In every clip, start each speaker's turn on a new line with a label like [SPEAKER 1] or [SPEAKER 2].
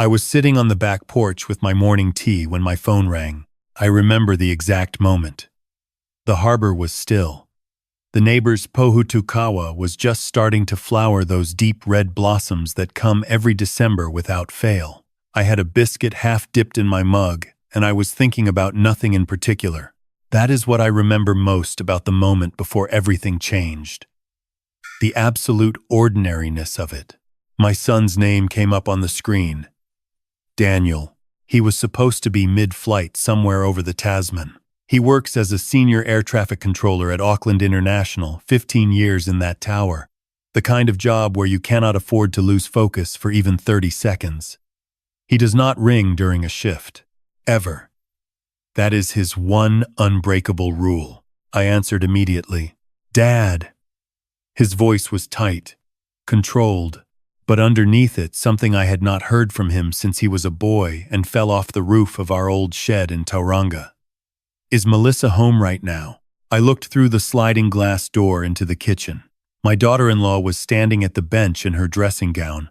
[SPEAKER 1] I was sitting on the back porch with my morning tea when my phone rang. I remember the exact moment. The harbor was still. The neighbor's pohutukawa was just starting to flower those deep red blossoms that come every December without fail. I had a biscuit half dipped in my mug, and I was thinking about nothing in particular. That is what I remember most about the moment before everything changed. The absolute ordinariness of it. My son's name came up on the screen. Daniel. He was supposed to be mid-flight somewhere over the Tasman. He works as a senior air traffic controller at Auckland International, 15 years in that tower. The kind of job where you cannot afford to lose focus for even 30 seconds. He does not ring during a shift. Ever. That is his one unbreakable rule. I answered immediately. Dad. His voice was tight, controlled, but underneath it something I had not heard from him since he was a boy and fell off the roof of our old shed in Tauranga. Is Melissa home right now? I looked through the sliding glass door into the kitchen. My daughter-in-law was standing at the bench in her dressing gown,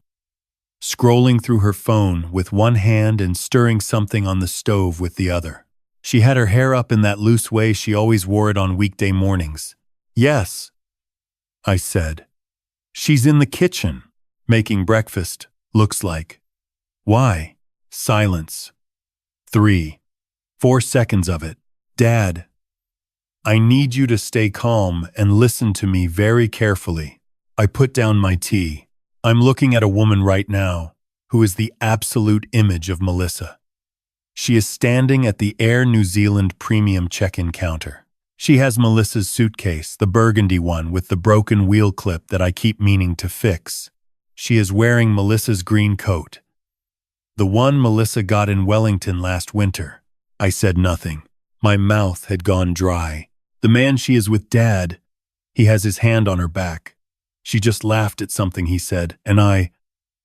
[SPEAKER 1] scrolling through her phone with one hand and stirring something on the stove with the other. She had her hair up in that loose way she always wore it on weekday mornings. Yes, I said. She's in the kitchen, making breakfast, looks like. Why? Silence. 3, 4 seconds of it. Dad, I need you to stay calm and listen to me very carefully. I put down my tea. I'm looking at a woman right now who is the absolute image of Melissa. She is standing at the Air New Zealand premium check-in counter. She has Melissa's suitcase, the burgundy one with the broken wheel clip that I keep meaning to fix. She is wearing Melissa's green coat, the one Melissa got in Wellington last winter. I said nothing. My mouth had gone dry. The man she is with, Dad, he has his hand on her back. She just laughed at something he said, and I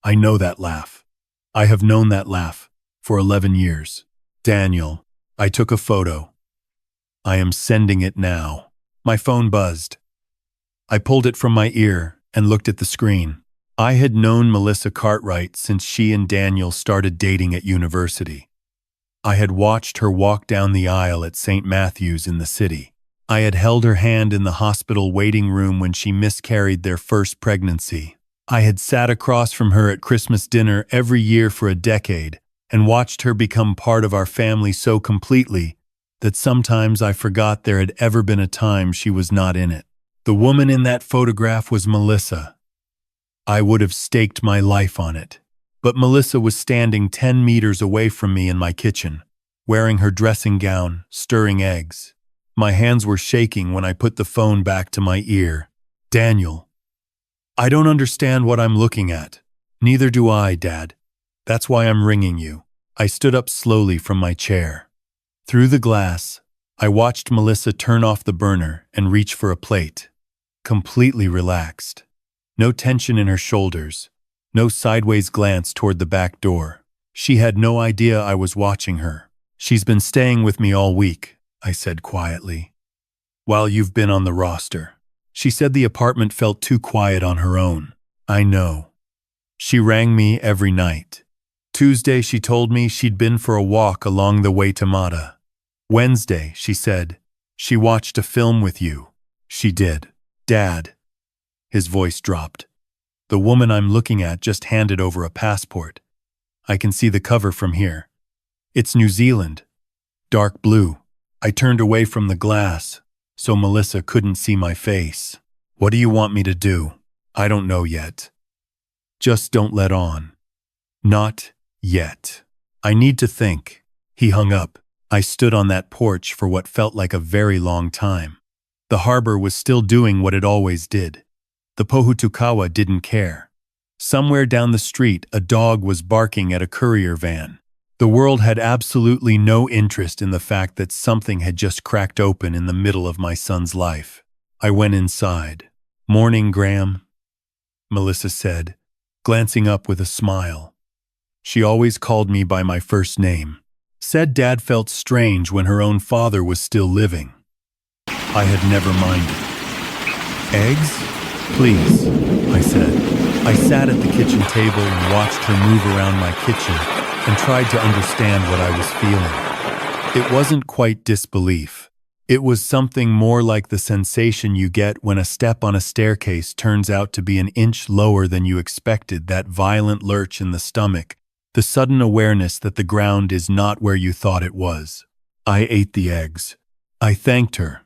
[SPEAKER 1] know that laugh. I have known that laugh for 11 years. Daniel, I took a photo. I am sending it now. My phone buzzed. I pulled it from my ear and looked at the screen. I had known Melissa Cartwright since she and Daniel started dating at university. I had watched her walk down the aisle at St. Matthew's in the city. I had held her hand in the hospital waiting room when she miscarried their first pregnancy. I had sat across from her at Christmas dinner every year for a decade and watched her become part of our family so completely that sometimes I forgot there had ever been a time she was not in it. The woman in that photograph was Melissa. I would have staked my life on it. But Melissa was standing 10 meters away from me in my kitchen, wearing her dressing gown, stirring eggs. My hands were shaking when I put the phone back to my ear. Daniel, I don't understand what I'm looking at. Neither do I, Dad. That's why I'm ringing you. I stood up slowly from my chair. Through the glass, I watched Melissa turn off the burner and reach for a plate. Completely relaxed. No tension in her shoulders. No sideways glance toward the back door. She had no idea I was watching her. She's been staying with me all week, I said quietly. While you've been on the roster. She said the apartment felt too quiet on her own. I know. She rang me every night. Tuesday she told me she'd been for a walk along the way to Mata. Wednesday, she said, she watched a film with you. She did. Dad. His voice dropped. The woman I'm looking at just handed over a passport. I can see the cover from here. It's New Zealand. Dark blue. I turned away from the glass, so Melissa couldn't see my face. What do you want me to do? I don't know yet. Just don't let on. Not yet. I need to think. He hung up. I stood on that porch for what felt like a very long time. The harbor was still doing what it always did. The pohutukawa didn't care. Somewhere down the street, a dog was barking at a courier van. The world had absolutely no interest in the fact that something had just cracked open in the middle of my son's life. I went inside. Morning, Graham, Melissa said, glancing up with a smile. She always called me by my first name. Said Dad felt strange when her own father was still living. I had never minded. Eggs? Please, I said. I sat at the kitchen table and watched her move around my kitchen and tried to understand what I was feeling. It wasn't quite disbelief. It was something more like the sensation you get when a step on a staircase turns out to be an inch lower than you expected, that violent lurch in the stomach, the sudden awareness that the ground is not where you thought it was. I ate the eggs. I thanked her.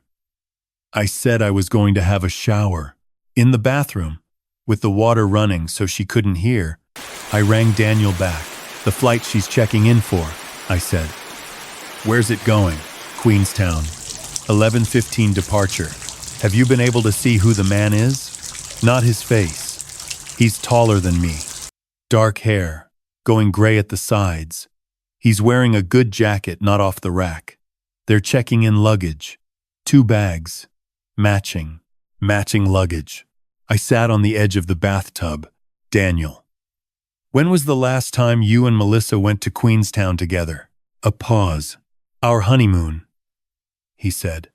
[SPEAKER 1] I said I was going to have a shower. In the bathroom, with the water running so she couldn't hear, I rang Daniel back. The flight she's checking in for, I said. Where's it going? Queenstown. 11:15 departure. Have you been able to see who the man is? Not his face. He's taller than me. Dark hair, going gray at the sides. He's wearing a good jacket not off the rack. They're checking in luggage. 2 bags. Matching luggage. I sat on the edge of the bathtub. Daniel. When was the last time you and Melissa went to Queenstown together? A pause. Our honeymoon, he said.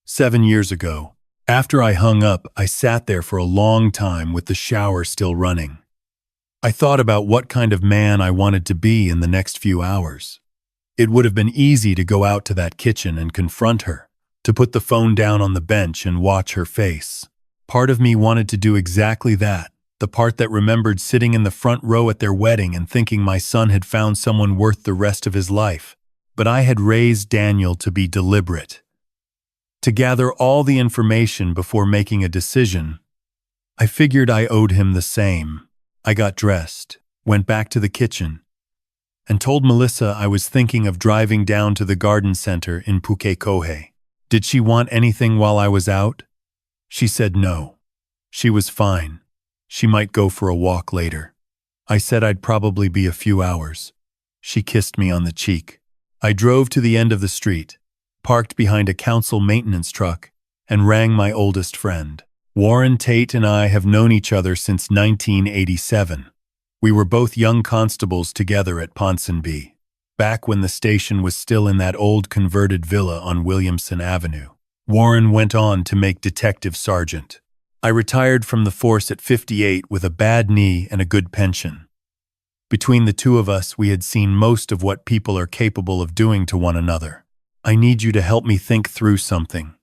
[SPEAKER 1] 7 years ago. After I hung up, I sat there for a long time with the shower still running. I thought about what kind of man I wanted to be in the next few hours. It would have been easy to go out to that kitchen and confront her, to put the phone down on the bench and watch her face. Part of me wanted to do exactly that, the part that remembered sitting in the front row at their wedding and thinking my son had found someone worth the rest of his life. But I had raised Daniel to be deliberate, to gather all the information before making a decision. I figured I owed him the same. I got dressed, went back to the kitchen, and told Melissa I was thinking of driving down to the garden center in Pukekohe. Did she want anything while I was out? She said no. She was fine. She might go for a walk later. I said I'd probably be a few hours. She kissed me on the cheek. I drove to the end of the street, parked behind a council maintenance truck, and rang my oldest friend. Warren Tate and I have known each other since 1987. We were both young constables together at Ponsonby, back when the station was still in that old converted villa on Williamson Avenue. Warren went on to make detective sergeant. I retired from the force at 58 with a bad knee and a good pension. Between the two of us, we had seen most of what people are capable of doing to one another. I need you to help me think through something,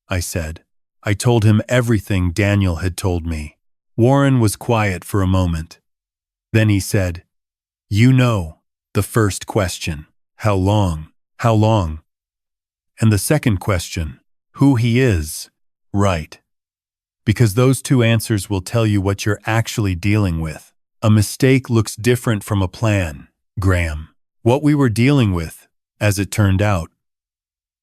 [SPEAKER 1] I said. I told him everything Daniel had told me. Warren was quiet for a moment. Then he said, "You know, the first question, how long? How long? And the second question, who he is, right? Because those 2 answers will tell you what you're actually dealing with. A mistake looks different from a plan, Graham. What we were dealing with, as it turned out,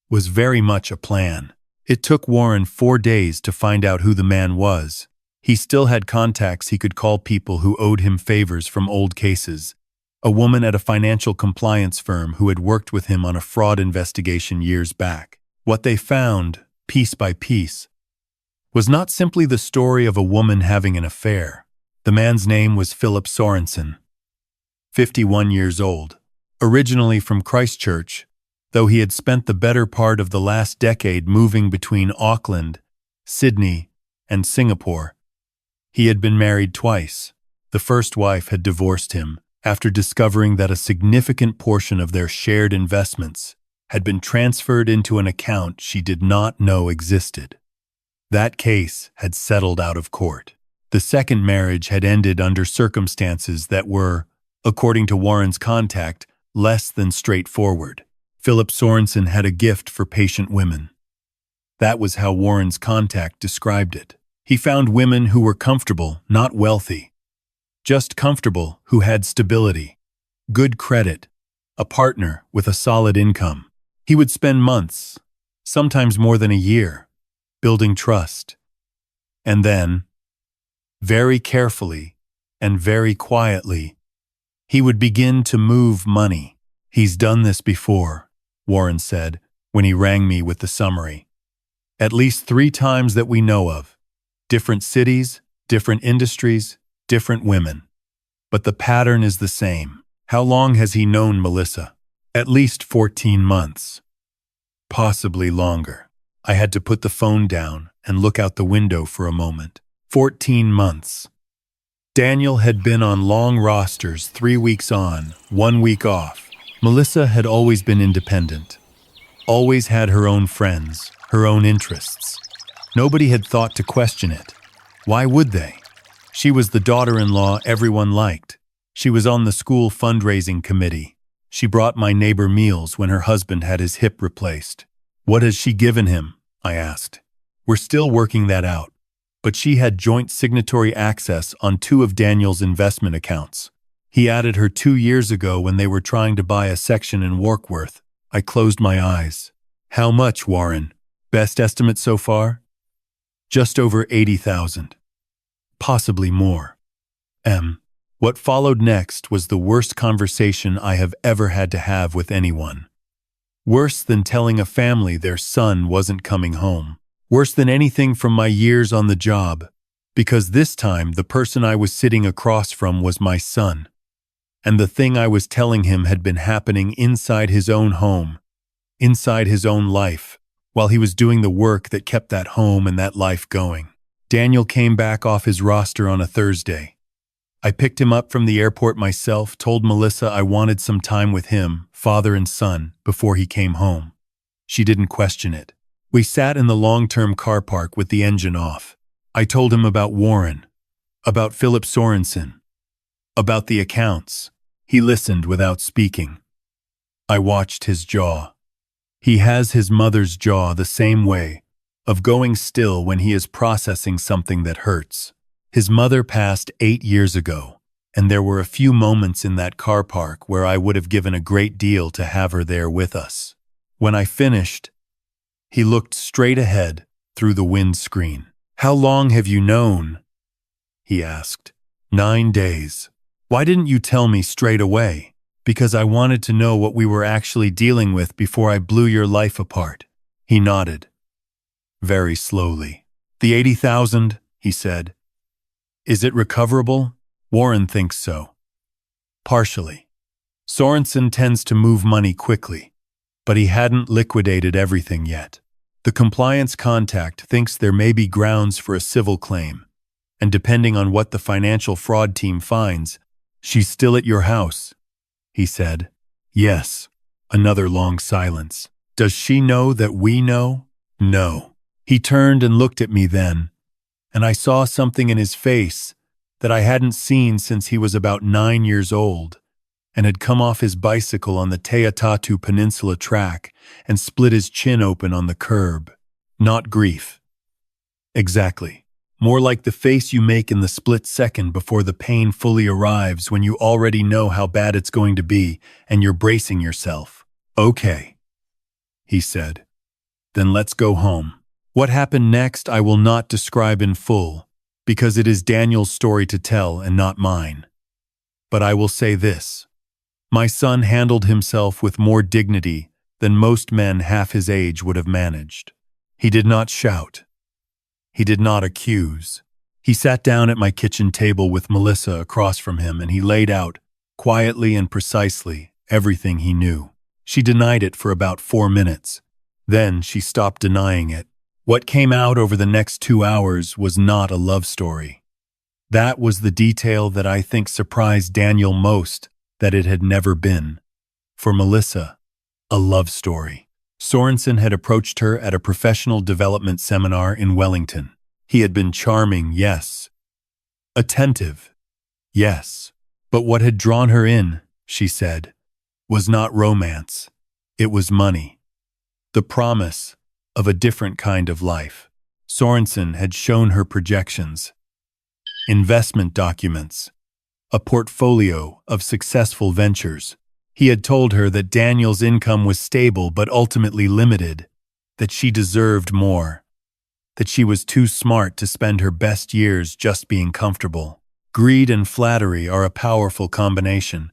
[SPEAKER 1] was very much a plan. It took Warren 4 days to find out who the man was. He still had contacts he could call, people who owed him favors from old cases. A woman at a financial compliance firm who had worked with him on a fraud investigation years back. What they found, piece by piece, was not simply the story of a woman having an affair. The man's name was Phillip Sorensen, 51 years old, originally from Christchurch, though he had spent the better part of the last decade moving between Auckland, Sydney, and Singapore. He had been married twice. The first wife had divorced him after discovering that a significant portion of their shared investments had been transferred into an account she did not know existed. That case had settled out of court. The second marriage had ended under circumstances that were, according to Warren's contact, less than straightforward. Phillip Sorensen had a gift for patient women. That was how Warren's contact described it. He found women who were comfortable, not wealthy. Just comfortable, who had stability, good credit, a partner with a solid income. He would spend months, sometimes more than a year, building trust. And then, very carefully and very quietly, he would begin to move money. "He's done this before," Warren said when he rang me with the summary. "At least 3 times that we know of. Different cities, different industries, different women. But the pattern is the same." "How long has he known Melissa?" "At least 14 months. Possibly longer." I had to put the phone down and look out the window for a moment. 14 months. Daniel had been on long rosters, 3 weeks on, 1 week off. Melissa had always been independent, always had her own friends, her own interests. Nobody had thought to question it. Why would they? She was the daughter-in-law everyone liked. She was on the school fundraising committee. She brought my neighbor meals when her husband had his hip replaced. What has she given him? I asked. We're still working that out. But she had joint signatory access on 2 of Daniel's investment accounts. He added her 2 years ago when they were trying to buy a section in Warkworth. I closed my eyes. How much, Warren? Best estimate so far? Just over 80,000. Possibly more. What followed next was the worst conversation I have ever had to have with anyone. Worse than telling a family their son wasn't coming home. Worse than anything from my years on the job, because this time the person I was sitting across from was my son. And the thing I was telling him had been happening inside his own home, inside his own life, while he was doing the work that kept that home and that life going. Daniel came back off his roster on a Thursday. I picked him up from the airport myself, told Melissa I wanted some time with him, father and son, before he came home. She didn't question it. We sat in the long-term car park with the engine off. I told him about Warren, about Phillip Sorensen, about the accounts. He listened without speaking. I watched his jaw. He has his mother's jaw the same way, of going still when he is processing something that hurts. His mother passed 8 years ago, and there were a few moments in that car park where I would have given a great deal to have her there with us. When I finished, he looked straight ahead through the windscreen. How long have you known? He asked. 9 days. Why didn't you tell me straight away? Because I wanted to know what we were actually dealing with before I blew your life apart. He nodded. Very slowly. The 80,000, he said. Is it recoverable? Warren thinks so. Partially. Sorensen tends to move money quickly, but he hadn't liquidated everything yet. The compliance contact thinks there may be grounds for a civil claim, and depending on what the financial fraud team finds, she's still at your house, he said. Yes. Another long silence. Does she know that we know? No. He turned and looked at me then, and I saw something in his face that I hadn't seen since he was about 9 years old and had come off his bicycle on the Teatatu Peninsula track and split his chin open on the curb. Not grief. Exactly. More like the face you make in the split second before the pain fully arrives, when you already know how bad it's going to be and you're bracing yourself. Okay, he said. Then let's go home. What happened next I will not describe in full, because it is Daniel's story to tell and not mine. But I will say this. My son handled himself with more dignity than most men half his age would have managed. He did not shout. He did not accuse. He sat down at my kitchen table with Melissa across from him, and he laid out, quietly and precisely, everything he knew. She denied it for about 4 minutes. Then she stopped denying it. What came out over the next 2 hours was not a love story. That was the detail that I think surprised Daniel most, that it had never been. For Melissa, a love story. Sorensen had approached her at a professional development seminar in Wellington. He had been charming, yes. Attentive, yes. But what had drawn her in, she said, was not romance. It was money. The promise of a different kind of life. Sorensen had shown her projections, investment documents, a portfolio of successful ventures. He had told her that Daniel's income was stable but ultimately limited, that she deserved more, that she was too smart to spend her best years just being comfortable. Greed and flattery are a powerful combination.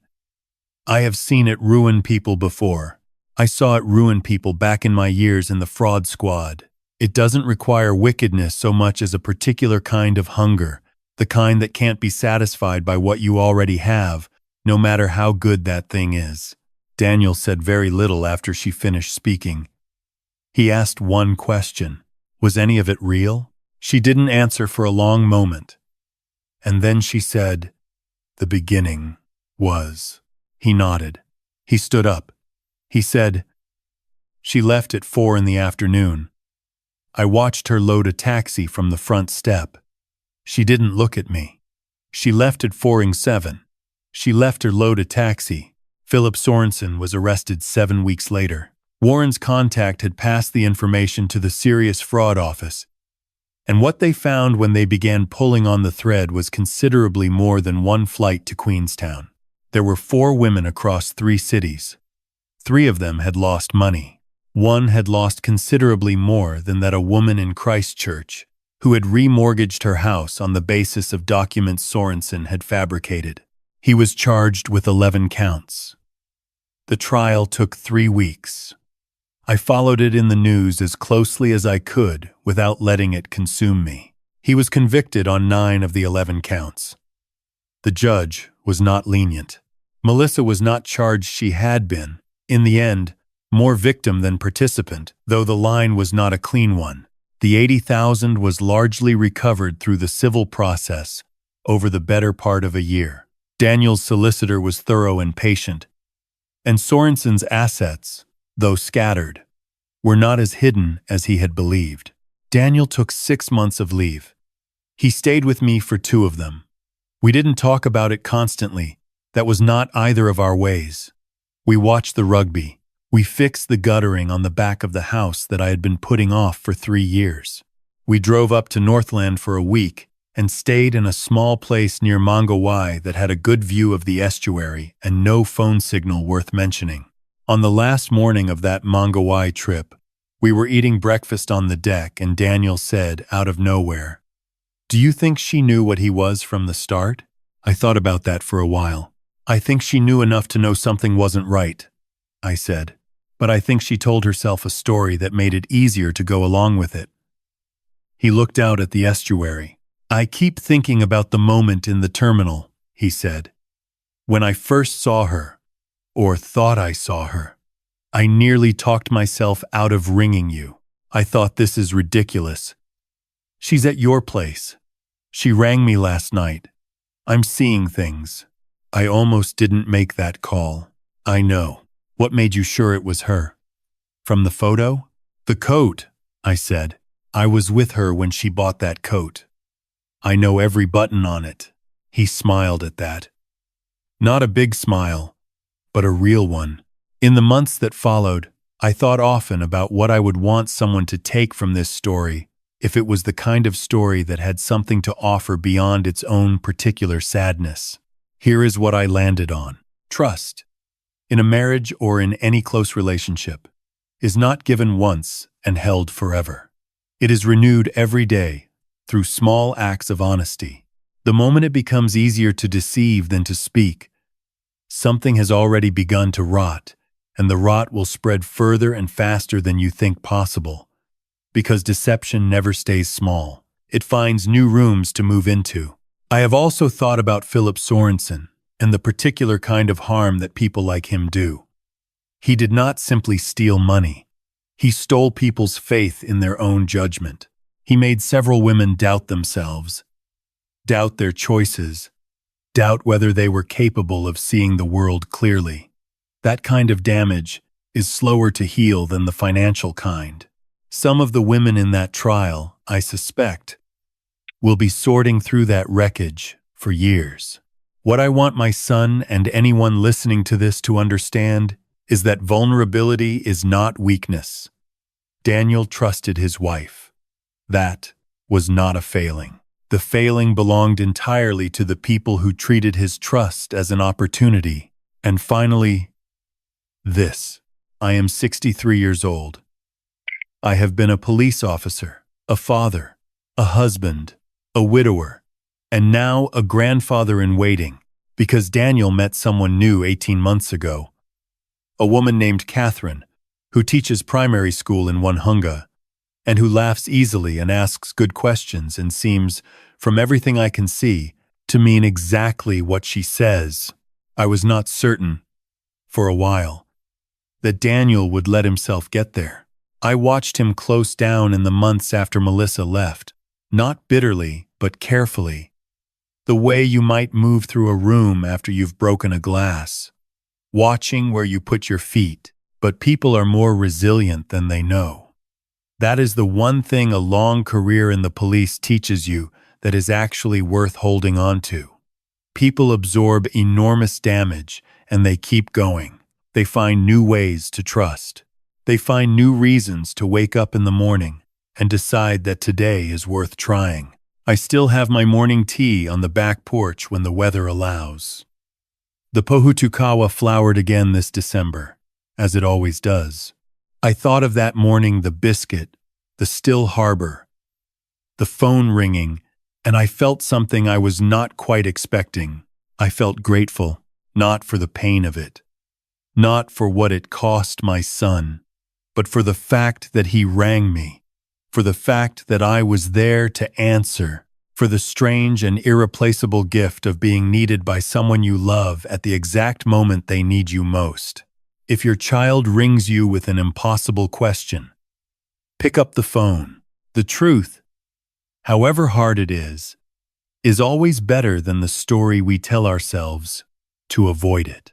[SPEAKER 1] I have seen it ruin people before. I saw it ruin people back in my years in the fraud squad. It doesn't require wickedness so much as a particular kind of hunger, the kind that can't be satisfied by what you already have, no matter how good that thing is. Daniel said very little after she finished speaking. He asked one question. Was any of it real? She didn't answer for a long moment, and then she said, "The beginning was." He nodded. He stood up. He said, "She left at 4 in the afternoon. I watched her load a taxi from the front step. She didn't look at me. She left at 4:07. She left her load a taxi." Phillip Sorensen was arrested 7 weeks later. Warren's contact had passed the information to the Serious Fraud Office, and what they found when they began pulling on the thread was considerably more than one flight to Queenstown. There were 4 women across 3 cities. 3 of them had lost money. One had lost considerably more than that, a woman in Christchurch, who had remortgaged her house on the basis of documents Sorensen had fabricated. He was charged with 11 counts. The trial took 3 weeks. I followed it in the news as closely as I could without letting it consume me. He was convicted on 9 of the 11 counts. The judge was not lenient. Melissa was not charged. She had been, in the end, more victim than participant, though the line was not a clean one. The $80,000 was largely recovered through the civil process over the better part of a year. Daniel's solicitor was thorough and patient, and Sorensen's assets, though scattered, were not as hidden as he had believed. Daniel took 6 months of leave. He stayed with me for 2 of them. We didn't talk about it constantly. That was not either of our ways. We watched the rugby. We fixed the guttering on the back of the house that I had been putting off for 3 years. We drove up to Northland for a week and stayed in a small place near Mongawai that had a good view of the estuary and no phone signal worth mentioning. On the last morning of that Mongawai trip, we were eating breakfast on the deck and Daniel said, out of nowhere, "Do you think she knew what he was from the start?" I thought about that for a while. "I think she knew enough to know something wasn't right," I said. "But I think she told herself a story that made it easier to go along with it." He looked out at the estuary. "I keep thinking about the moment in the terminal," he said. "When I first saw her, or thought I saw her, I nearly talked myself out of ringing you. I thought, this is ridiculous. She's at your place. She rang me last night. I'm seeing things. I almost didn't make that call." "I know. What made you sure it was her?" "From the photo?" "The coat," I said. "I was with her when she bought that coat. I know every button on it." He smiled at that. Not a big smile, but a real one. In the months that followed, I thought often about what I would want someone to take from this story, if it was the kind of story that had something to offer beyond its own particular sadness. Here is what I landed on. Trust, in a marriage or in any close relationship, is not given once and held forever. It is renewed every day through small acts of honesty. The moment it becomes easier to deceive than to speak, something has already begun to rot, and the rot will spread further and faster than you think possible. Because deception never stays small. It finds new rooms to move into. I have also thought about Phillip Sorensen and the particular kind of harm that people like him do. He did not simply steal money. He stole people's faith in their own judgment. He made several women doubt themselves, doubt their choices, doubt whether they were capable of seeing the world clearly. That kind of damage is slower to heal than the financial kind. Some of the women in that trial, I suspect, will be sorting through that wreckage for years. What I want my son and anyone listening to this to understand is that vulnerability is not weakness. Daniel trusted his wife. That was not a failing. The failing belonged entirely to the people who treated his trust as an opportunity. And finally, this. I am 63 years old. I have been a police officer, a father, a husband, a widower, and now a grandfather-in-waiting, because Daniel met someone new 18 months ago. A woman named Catherine, who teaches primary school in Onehunga, and who laughs easily and asks good questions and seems, from everything I can see, to mean exactly what she says. I was not certain, for a while, that Daniel would let himself get there. I watched him close down in the months after Melissa left. not bitterly, but carefully. The way you might move through a room after you've broken a glass, watching where you put your feet, but people are more resilient than they know. That is the one thing a long career in the police teaches you that is actually worth holding on to. People absorb enormous damage and they keep going. They find new ways to trust. They find new reasons to wake up in the morning and decide that today is worth trying. I still have my morning tea on the back porch when the weather allows. The Pohutukawa flowered again this December, as it always does. I thought of that morning, the biscuit, the still harbor, the phone ringing, and I felt something I was not quite expecting. I felt grateful, not for the pain of it, not for what it cost my son, but for the fact that he rang me, for the fact that I was there to answer, for the strange and irreplaceable gift of being needed by someone you love at the exact moment they need you most. If your child rings you with an impossible question, pick up the phone. The truth, however hard it is always better than the story we tell ourselves to avoid it.